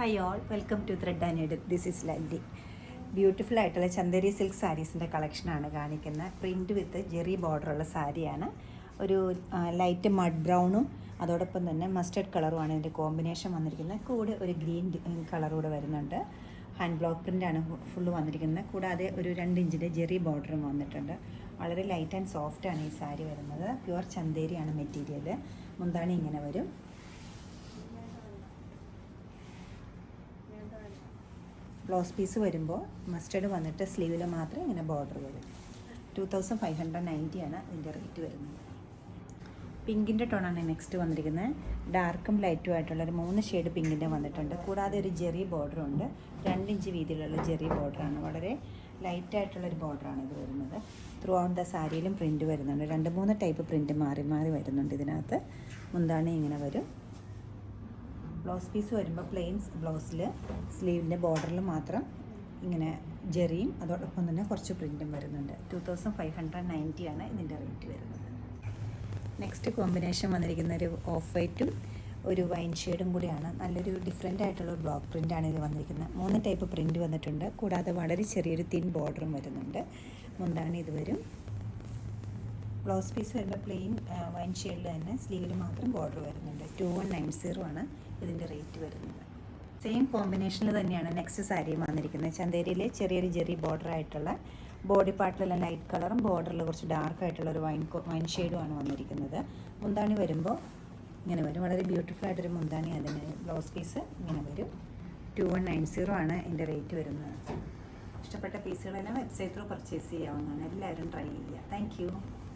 Hi all, welcome to thread and needle. This is Lalli. Beautiful ആയിട്ടുള്ള Chanderi silk സാരീസിൻ്റെ കളക്ഷനാണ് കാണിക്കുന്നത്. Print വിത്ത് Jerry ബോർഡറുള്ള സാരിയാണ്. ഒരു ലൈറ്റ് മഡ് ബ്രൗണും അതോടൊപ്പം തന്നെ മസ്റ്റർഡ് കളറുമാണ് ഇതിൻ്റെ കോമ്പിനേഷൻ വന്നിരിക്കുന്നത്. കൂടെ ഒരു ഗ്രീൻ കളർ കൂടെ വരുന്നുണ്ട്. ഹാൻഡ് ബ്ലോക്ക് പ്രിൻ്റാണ് ഫുള്ള് വന്നിരിക്കുന്നത്. കൂടാതെ ഒരു 2 ഇഞ്ചിൻ്റെ ജെറി ബോർഡറും വന്നിട്ടുണ്ട്. വളരെ ലൈറ്റ് ആൻഡ് സോഫ്റ്റാണ് ഈ സാരി വരുന്നത്. പ്യുവർ ചന്ദേരിയാണ് മെറ്റീരിയൽ. മുന്താണി ഇങ്ങനെ വരും. ബ്ലൗസ് പീസ് വരുമ്പോൾ മസ്റ്റേർഡ് വന്നിട്ട് സ്ലീവിൽ മാത്രം ഇങ്ങനെ ബോർഡർ വരും. 2590 ആണ് ഇതിൻ്റെ റേറ്റ് വരുന്നത്. പിങ്കിൻ്റെ ടോണാണ് നെക്സ്റ്റ് വന്നിരിക്കുന്നത്. ഡാർക്കും ലൈറ്റും ആയിട്ടുള്ളൊരു 3 ഷെയ്ഡ് പിങ്കിൻ്റെ വന്നിട്ടുണ്ട്. കൂടാതെ ഒരു ജെറി ബോർഡറുണ്ട്. 2 ഇഞ്ച് വീതിയിലുള്ള ജെറി ബോർഡറാണ്. വളരെ ലൈറ്റായിട്ടുള്ളൊരു ബോർഡറാണ് ഇത് വരുന്നത്. ത്രൂ ഔട്ട് ദ സാരിയിലും പ്രിൻറ്റ് വരുന്നുണ്ട്. 2-3 ടൈപ്പ് പ്രിൻറ്റ് മാറി മാറി വരുന്നുണ്ട് ഇതിനകത്ത്. മുന്താണി ഇങ്ങനെ വരും. ബ്ലൗസ് പീസ് വരുമ്പോൾ പ്ലെയിൻസ് ബ്ലൗസിൽ സ്ലീവിൻ്റെ ബോർഡറിൽ മാത്രം ഇങ്ങനെ ജെറിയും അതോടൊപ്പം തന്നെ കുറച്ച് പ്രിൻറ്റും വരുന്നുണ്ട്. 2590 ആണ് ഇതിൻ്റെ റേറ്റ് വരുന്നത്. നെക്സ്റ്റ് കോമ്പിനേഷൻ വന്നിരിക്കുന്ന ഒരു ഓഫ് വൈറ്റും ഒരു വൈൻ ഷെയ്ഡും കൂടിയാണ്. നല്ലൊരു ഡിഫറെൻ്റ് ആയിട്ടുള്ള ഒരു ബ്ലോക്ക് പ്രിൻ്റാണ് ഇത് വന്നിരിക്കുന്നത്. 3 ടൈപ്പ് പ്രിൻറ്റ് വന്നിട്ടുണ്ട്. കൂടാതെ വളരെ ചെറിയൊരു തിൻ ബോർഡറും വരുന്നുണ്ട്. മുന്താണി ഇത് വരും. ബ്ലൗസ് പീസ് വരുമ്പോൾ പ്ലെയിൻ വൈൻ ഷെയ്ഡിൽ തന്നെ സ്ലീവിൽ മാത്രം ബോർഡർ വരുന്നുണ്ട്. 2190 ആണ് ഇതിൻ്റെ റേറ്റ് വരുന്നത്. സെയിം കോമ്പിനേഷനിൽ തന്നെയാണ് നെക്സ്റ്റ് സാരിയും വന്നിരിക്കുന്നത്. ചന്തേരിയിലെ ചെറിയൊരു ജെറി ബോർഡർ ആയിട്ടുള്ള ബോഡി പാർട്ടിലെല്ലാം ലൈറ്റ് കളറും ബോർഡറിൽ കുറച്ച് ഡാർക്ക് ആയിട്ടുള്ള ഒരു വൈൻ ഷെയ്ഡുമാണ് വന്നിരിക്കുന്നത്. മുന്താണി വരുമ്പോൾ ഇങ്ങനെ വരും. വളരെ ബ്യൂട്ടിഫുൾ ആയിട്ടൊരു മുന്താണി. അതിന് ബ്ലൗസ് പീസ് ഇങ്ങനെ വരും. 2190 ആണ് ഇതിൻ്റെ റേറ്റ് വരുന്നത്. ഇഷ്ടപ്പെട്ട പീസുകളെല്ലാം വെബ്സൈറ്റ് ത്രൂ പർച്ചേസ് ചെയ്യാവുന്നതാണ്. എല്ലാവരും ട്രൈ ചെയ്യുക. താങ്ക്